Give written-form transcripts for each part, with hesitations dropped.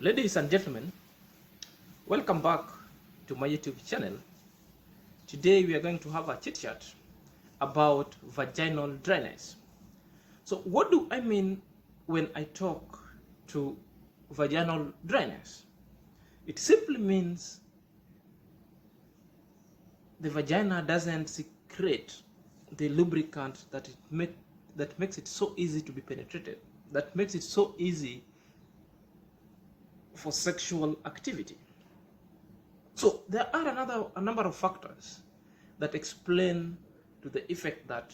Ladies and gentlemen, welcome back to my YouTube channel. Today we are going to have a chit chat about vaginal dryness. So what do I mean when I talk to vaginal dryness? It simply means the vagina doesn't secrete the lubricant that makes it so easy to be penetrated, that makes it so easy for sexual activity. So there are a number of factors that explain to the effect that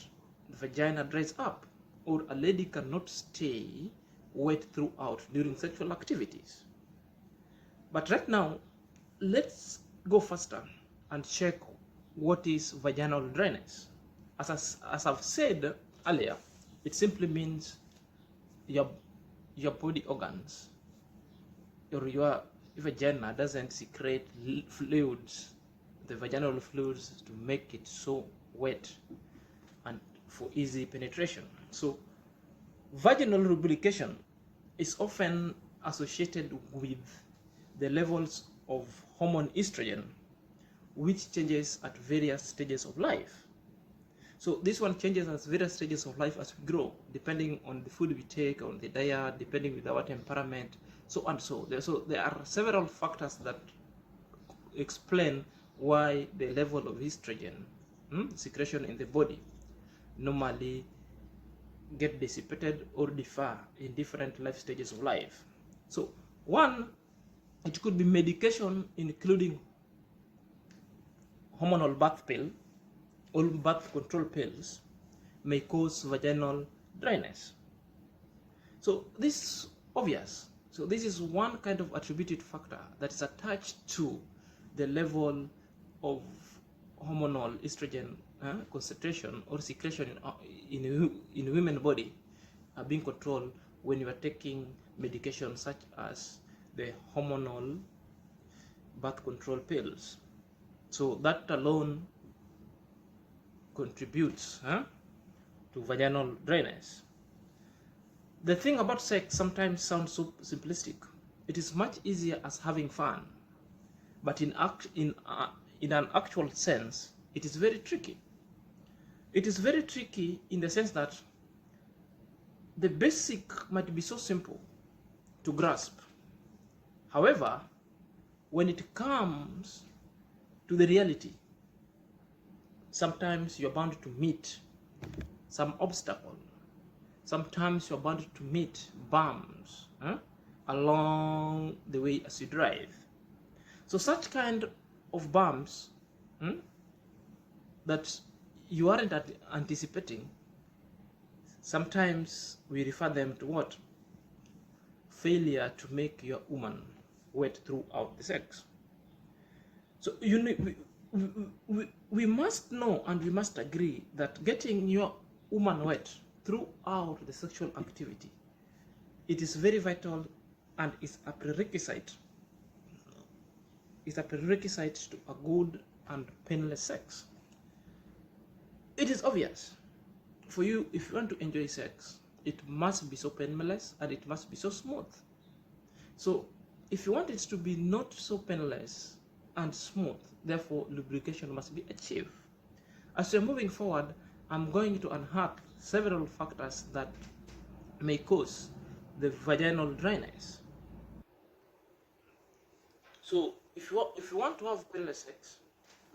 the vagina dries up or a lady cannot stay wet throughout during sexual activities. But right now, let's go faster and check what is vaginal dryness. As I've said earlier, it simply means your body organs or your vagina doesn't secrete fluids, the vaginal fluids, to make it so wet and for easy penetration. So vaginal lubrication is often associated with the levels of hormone estrogen, which changes at various stages of life. So this one changes at various stages of life as we grow, depending on the food we take, on the diet, depending with our temperament, so and so. So there are several factors that explain why the level of estrogen secretion in the body normally get dissipated or differ in different life stages of life. So one, it could be medication, including hormonal birth pill or birth control pills, may cause vaginal dryness. So this is obvious. So this is one kind of attributed factor that is attached to the level of hormonal estrogen concentration or secretion in women's body being controlled when you are taking medication such as the hormonal birth control pills. So that alone contributes to vaginal dryness. The thing about sex sometimes sounds so simplistic. It is much easier as having fun, but in an actual sense, it is very tricky. It is very tricky in the sense that the basic might be so simple to grasp. However, when it comes to the reality, sometimes you're bound to meet some obstacle. Sometimes you're bound to meet bumps along the way as you drive. So such kind of bumps that you aren't anticipating, sometimes we refer them to what? Failure to make your woman wet throughout the sex. So we must know and we must agree that getting your woman wet throughout the sexual activity, it is very vital and is a prerequisite. It's a prerequisite to a good and painless sex. It is obvious for you, if you want to enjoy sex, it must be so painless and it must be so smooth. So if you want it to be not so painless and smooth, therefore lubrication must be achieved. As we're moving forward, I'm going to unearth several factors that may cause the vaginal dryness. So if you want to have painless sex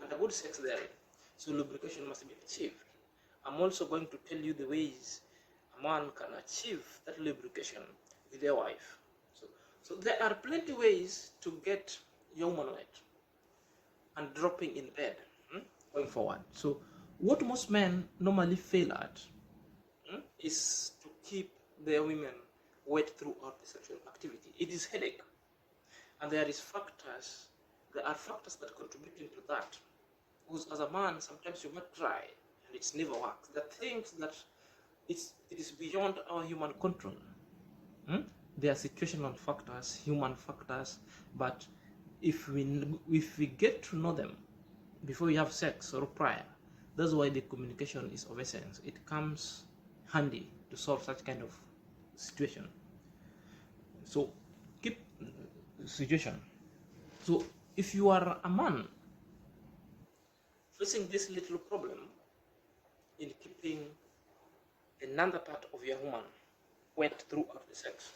and a good sex there, so lubrication must be achieved. I'm also going to tell you the ways a man can achieve that lubrication with their wife. So there are plenty ways to get your woman wet and dropping in bed going forward. So what most men normally fail at is to keep their women wet throughout the sexual activity. It is headache, and there are factors that contribute into that. Because as a man, sometimes you might try and it never works. There are things that it is beyond our human control. There are situational factors, human factors, but if we get to know them before we have sex or prior, that's why the communication is of essence. It comes handy to solve such kind of situation. So situation. So if you are a man facing this little problem in keeping another part of your woman wet throughout the sex,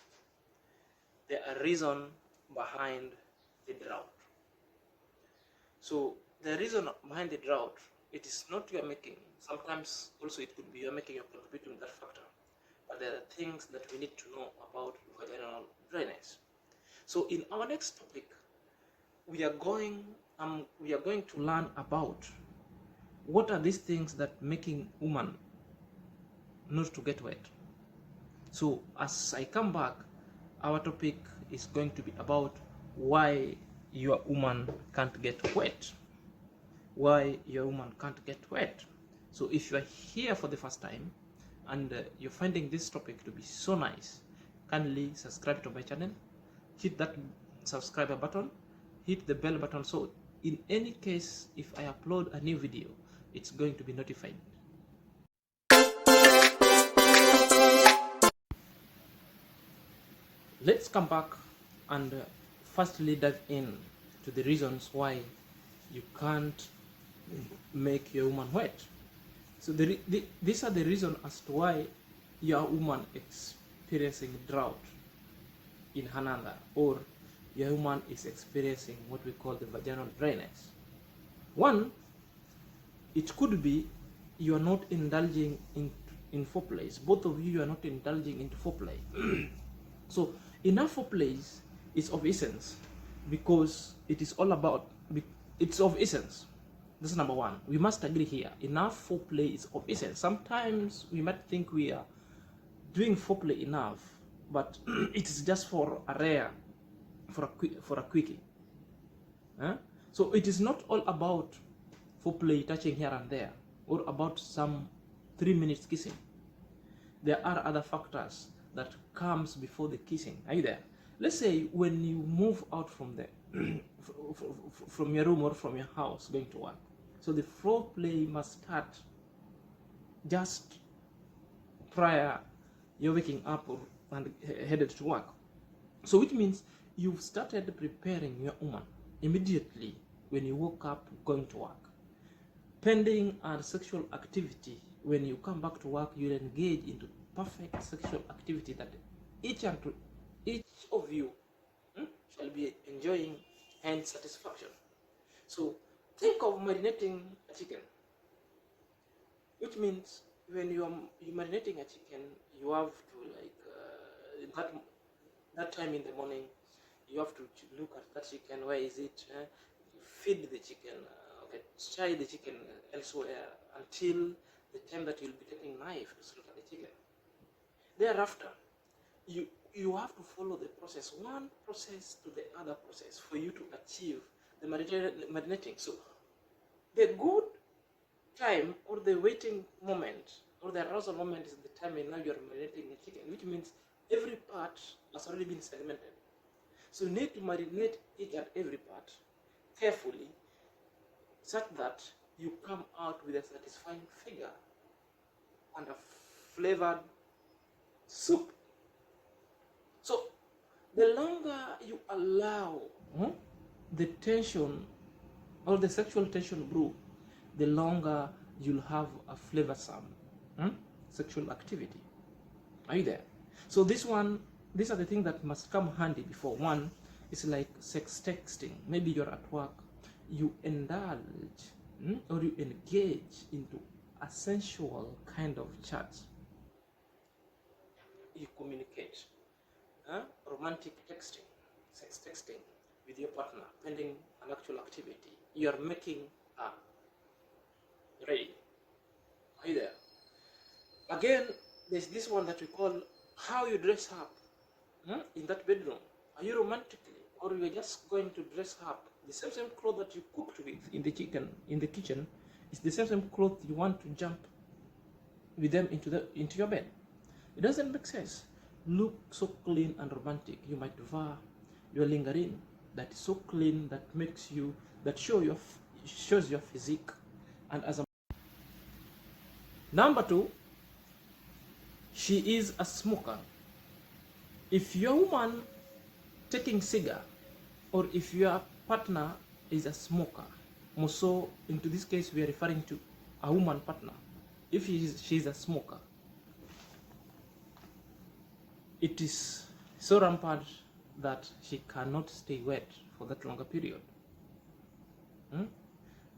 there are reasons behind the drought. So the reason behind the drought, it is not your making. Sometimes also it could be your making, you're contributing to that factor. But there are things that we need to know about vaginal dryness. So in our next topic, we are going to learn about what are these things that making woman not to get wet. So as I come back, our topic is going to be about why your woman can't get wet. Why your woman can't get wet. So if you are here for the first time and you're finding this topic to be so nice, kindly subscribe to my channel, hit that subscriber button, hit the bell button, so in any case if I upload a new video, it's going to be notified. Let's come back and firstly dive in to the reasons why you can't make your woman wet. So these are the reasons as to why your woman experiencing drought in Hananda, or your woman is experiencing what we call the vaginal dryness. One, it could be you are not indulging in foreplay. Both of you are not indulging into foreplay. So enough foreplay is of essence, because it is all about, it's of essence. That's number one. We must agree here. Enough foreplay is of essence. Sometimes we might think we are doing foreplay enough, but it is just for a rare, for a quickie. Huh? So it is not all about foreplay, touching here and there, or about some 3 minutes kissing. There are other factors that comes before the kissing. Are you there? Let's say when you move out from the from your room or from your house going to work. So the foreplay must start just prior you're waking up and headed to work. So which means you've started preparing your woman immediately when you woke up going to work. Pending our sexual activity, when you come back to work, you'll engage into perfect sexual activity that each of you shall be enjoying and satisfaction. So think of marinating a chicken, which means when you're marinating a chicken, you have to, like, that time in the morning, you have to look at that chicken. Where is it? Feed the chicken, try the chicken elsewhere until the time that you'll be taking knife to slaughter the chicken. Thereafter, you have to follow the process, one process to the other process, for you to achieve the marinating. So the good time, or the waiting moment, or the arousal moment, is the time when now you're marinating the chicken, which means every part has already been segmented. So you need to marinate each and every part carefully, such that you come out with a satisfying figure and a flavored soup. So the longer you allow the tension or the sexual tension brew, the longer you'll have a flavorsome sexual activity. Are you there? So these are the things that must come handy before. One is like sex texting. Maybe you're at work, you indulge or you engage into a sensual kind of chat. You communicate. Romantic texting, sex texting with your partner, pending an actual activity. You are making ready. Are you there? Again, there's this one that we call how you dress up in that bedroom. Are you romantically, or you're just going to dress up the same clothes that you cooked with in the kitchen? It's the same clothes you want to jump with them into your bed. It doesn't make sense. Look so clean and romantic. You might wear your lingerie that is so clean, that makes you, that shows your physique. And as a number two, she is a smoker. If your woman taking cigar or if your partner is a smoker, more so into this case we are referring to a woman partner, if she's a smoker, it is so rampant that she cannot stay wet for that longer period.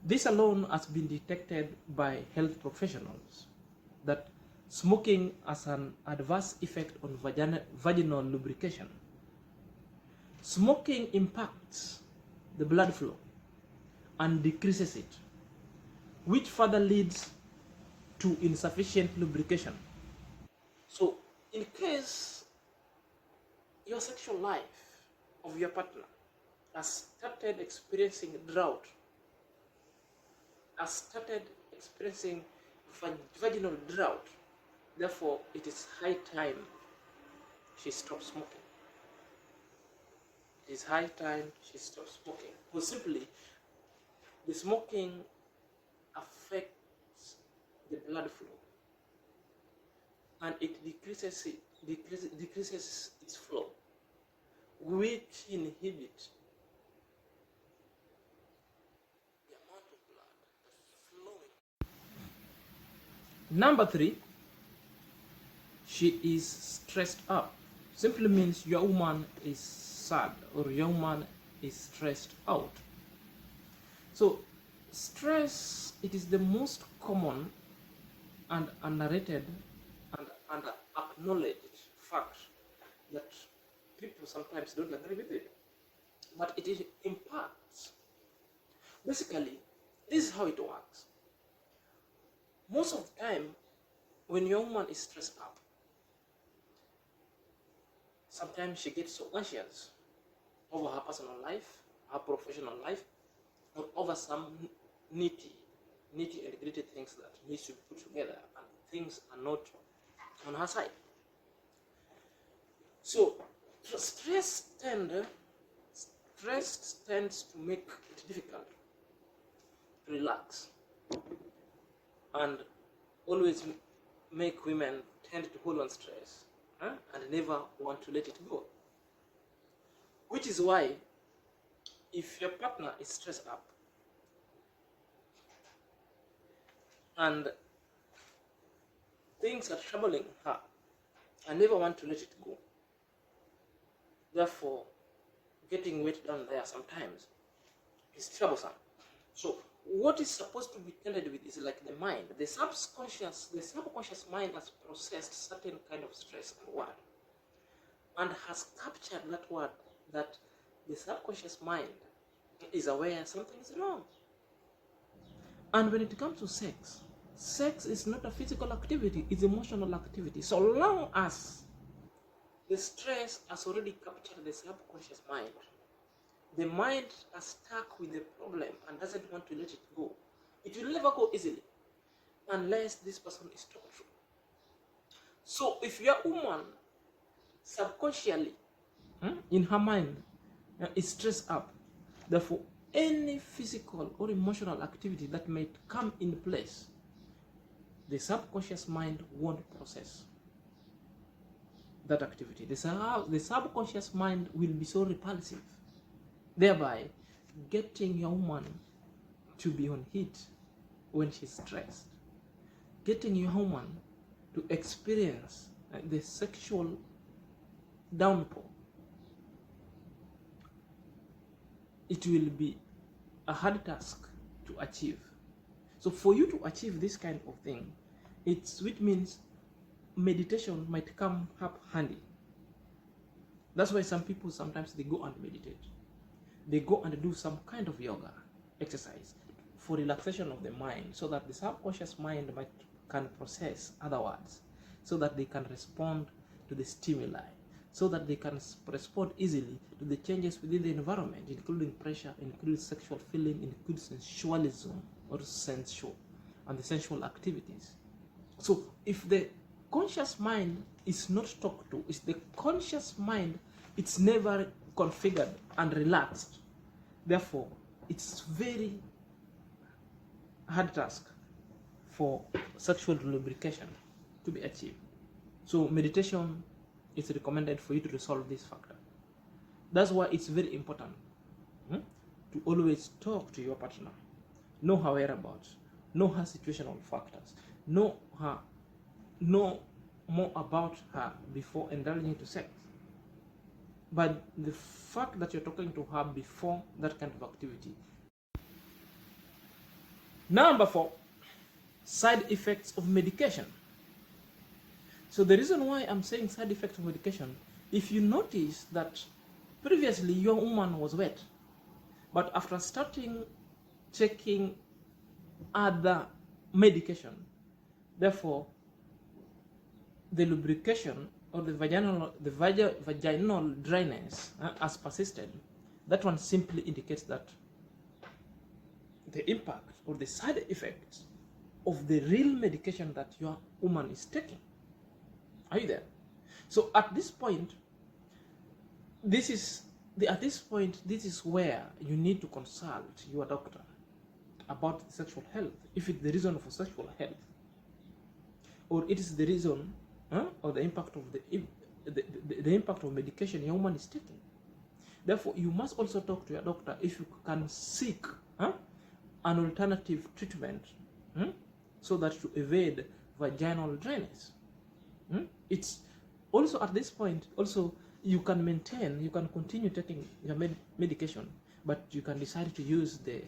This alone has been detected by health professionals, that smoking has an adverse effect on vaginal lubrication. Smoking impacts the blood flow and decreases it, which further leads to insufficient lubrication. So in case your sexual life of your partner has started experiencing drought, has started experiencing vaginal drought, therefore it is high time she stops smoking. It is high time she stops smoking. Because simply, the smoking affects the blood flow and it decreases its flow, which inhibits the amount of blood that's flowing. Number 3, she is stressed up. Simply means your woman is sad or your woman is stressed out. So stress, it is the most common and underrated and under-acknowledged fact that people sometimes don't agree with it, but it impacts. Basically, this is how it works. Most of the time, when your woman is stressed up, sometimes she gets so anxious over her personal life, her professional life, or over some nitty and gritty things that needs to be put together, and things are not on her side. So stress tends to make it difficult to relax, and always make women tend to hold on stress and never want to let it go. Which is why, if your partner is stressed up and things are troubling her and never want to let it go, therefore getting weight down there sometimes is troublesome. So what is supposed to be tended with is like the mind. The subconscious mind has processed certain kind of stress and word, and has captured that word, that the subconscious mind is aware something is wrong. And when it comes to sex is not a physical activity, it's emotional activity. So long as the stress has already captured the subconscious mind, the mind is stuck with the problem and doesn't want to let it go. It will never go easily unless this person is talked to. So if your woman subconsciously in her mind is stressed up, therefore any physical or emotional activity that might come in place, the subconscious mind won't process that activity. The subconscious mind will be so repulsive, thereby getting your woman to be on heat when she's stressed, getting your woman to experience the sexual downpour. It will be a hard task to achieve. So for you to achieve this kind of thing, which means meditation might come up handy. That's why some people sometimes they go and meditate. They go and do some kind of yoga exercise for relaxation of the mind, so that the subconscious mind can process other words, so that they can respond to the stimuli, so that they can respond easily to the changes within the environment, including pressure, including sexual feeling, including sensualism or sensual, and the sensual activities. So if the conscious mind is not talked to, if the conscious mind it's never configured and relaxed, therefore it's very hard task for sexual lubrication to be achieved. So meditation is recommended for you to resolve this factor. That's why it's very important to always talk to your partner, know her whereabouts, know her situational factors, know more about her before indulging into sex. But the fact that you're talking to her before that kind of activity. Number 4, side effects of medication. So the reason why I'm saying side effects of medication, if you notice that previously your woman was wet, but after starting taking other medication, therefore the lubrication or the vaginal dryness has persisted, that one simply indicates that the impact or the side effects of the real medication that your woman is taking. Are you there? So at this point, this is where you need to consult your doctor about sexual health, if it's the reason for sexual health, or it is the reason or the impact of the impact of medication your woman is taking. Therefore, you must also talk to your doctor if you can seek an alternative treatment so that to evade vaginal dryness. It's also at this point, also you can continue taking your medication, but you can decide to use the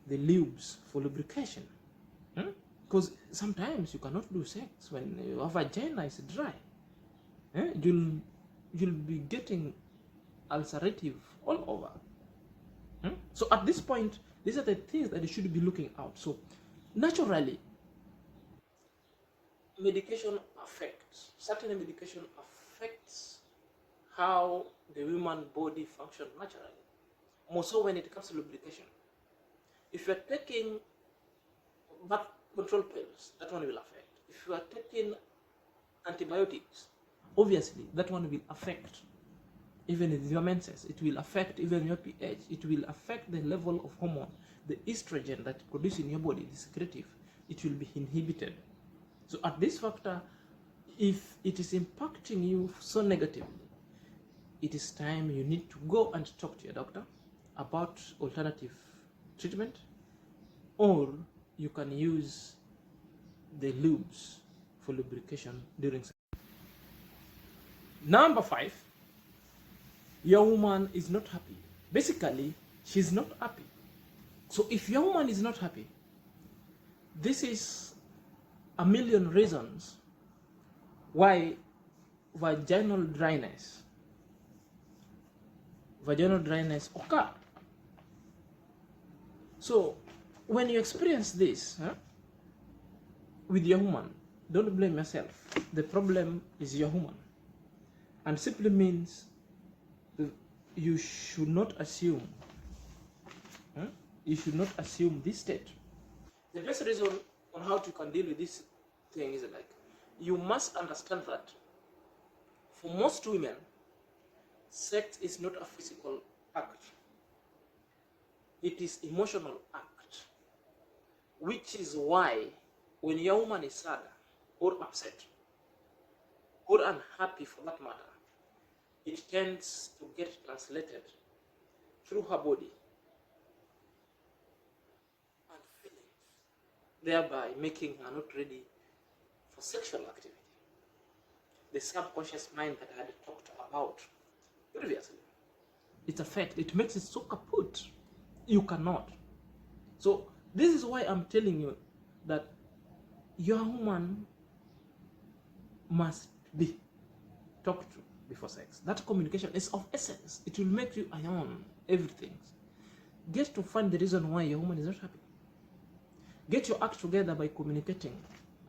lubes for lubrication. Because sometimes you cannot do sex when your vagina is dry. You'll be getting ulcerative all over. So at this point, these are the things that you should be looking out. So naturally, certain medication affects how the human body functions naturally. More so when it comes to lubrication. If you're taking birth control pills, that one will affect. If you are taking antibiotics, obviously that one will affect even your menses. It will affect even your pH. It will affect the level of hormone, the estrogen that is produced in your body, the secretive. It will be inhibited. So at this factor, if it is impacting you so negatively, it is time you need to go and talk to your doctor about alternative treatment, or you can use the lubes for lubrication during sex. Number 5, your woman is not happy. Basically, she's not happy. So if your woman is not happy, this is a million reasons why vaginal dryness occur. So when you experience this with your woman, don't blame yourself. The problem is your woman, and simply means you should not assume this state. The best reason on how to can deal with this thing is like, you must understand that for most women, sex is not a physical act. It is emotional act, which is why when your woman is sad or upset or unhappy for that matter, it tends to get translated through her body and feelings, thereby making her not ready for sexual activity. The subconscious mind that I had talked about previously, its effect, it makes it so kaput, you cannot. So this is why I'm telling you that your woman must be talked to before sex. That communication is of essence. It will make you iron everything. Get to find the reason why your woman is not happy. Get your act together by communicating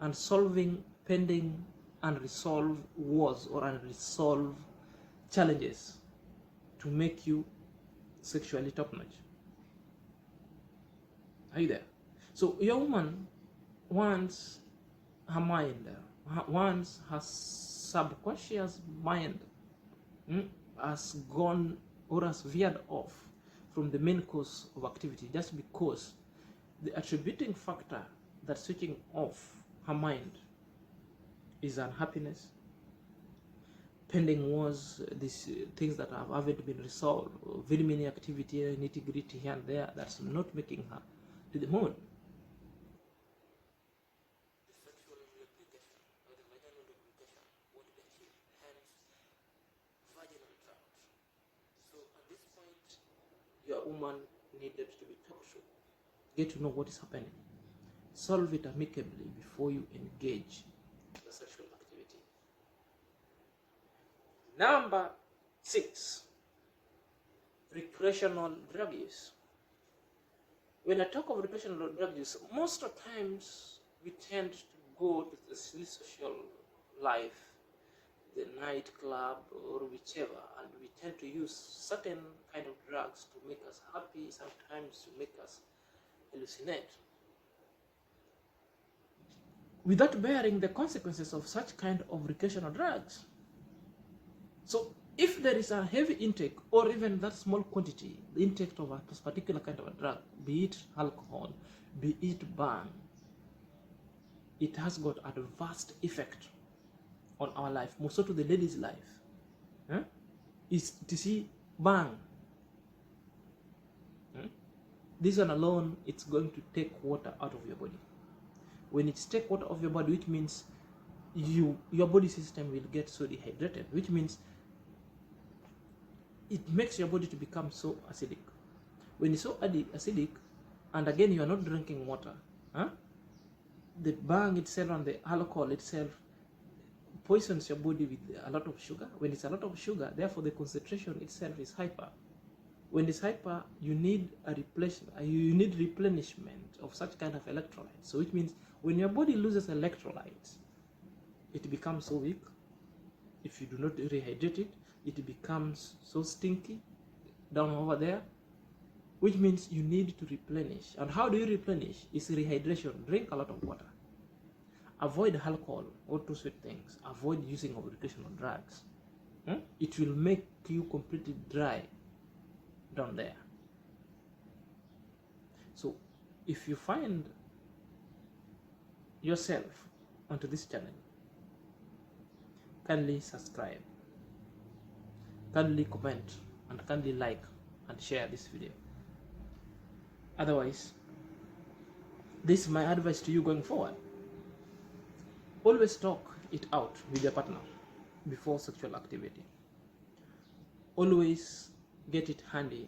and solving pending unresolved wars or unresolved challenges to make you sexually top-notch. Are you there? So your woman wants her mind, wants her subconscious mind has gone or has veered off from the main course of activity just because the attributing factor that's switching off her mind is unhappiness, pending wars, these things that haven't been resolved, very many activity, nitty gritty here and there, that's not making her to the moon. The sexual lubrication or the vaginal lubrication won't be achieved, hence vaginal drought. So at this point, your woman needed to be talked to, get to know what is happening, solve it amicably before you engage the sexual activity. Number 6, recreational drug use. When I talk of recreational drug use, most of the times we tend to go to the social life, the nightclub or whichever, and we tend to use certain kind of drugs to make us happy, sometimes to make us hallucinate, without bearing the consequences of such kind of recreational drugs. So if there is a heavy intake or even that small quantity, the intake of a particular kind of a drug, be it alcohol, be it bang, it has got a vast effect on our life, more so to the lady's life. Is to see bang. This one alone, it's going to take water out of your body. When it's take water of your body, which means your body system will get so dehydrated, which means it makes your body to become so acidic. When it's so acidic, and again you are not drinking water, the bang itself and the alcohol itself poisons your body with a lot of sugar. When it's a lot of sugar, therefore the concentration itself is hyper. When it's hyper, you need a replacement. You need replenishment of such kind of electrolytes. So which means when your body loses electrolytes, it becomes so weak. If you do not rehydrate it, it becomes so stinky down over there, which means you need to replenish. And how do you replenish? It's rehydration. Drink a lot of water. Avoid alcohol or too sweet things. Avoid using of recreational drugs. It will make you completely dry down there. So if you find yourself onto this channel, kindly subscribe, kindly comment, and kindly like and share this video. Otherwise, this is my advice to you going forward. Always talk it out with your partner before sexual activity. Always get it handy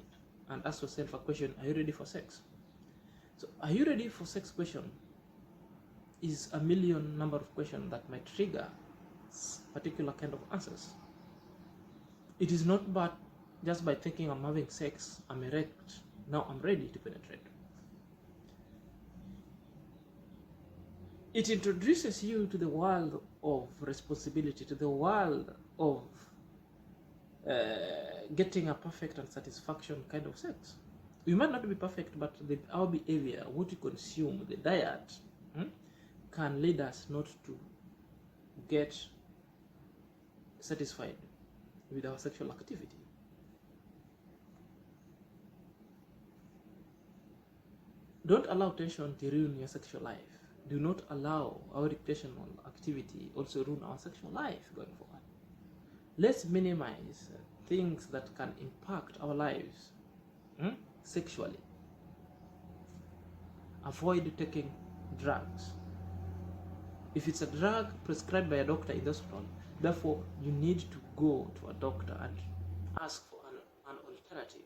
and ask yourself a question: are you ready for sex? So are you ready for sex question is a million number of questions that might trigger particular kind of answers. It is not but just by thinking I'm having sex, I'm erect, now I'm ready to penetrate. It introduces you to the world of responsibility, to the world of getting a perfect and satisfaction kind of sex. You might not be perfect, but our behavior, what you consume, the diet, can lead us not to get satisfied with our sexual activity. Don't allow tension to ruin your sexual life. Do not allow our recreational activity also ruin our sexual life going forward. Let's minimize things that can impact our lives sexually. Avoid taking drugs. If it's a drug prescribed by a doctor in the hospital, therefore you need to go to a doctor and ask for an alternative.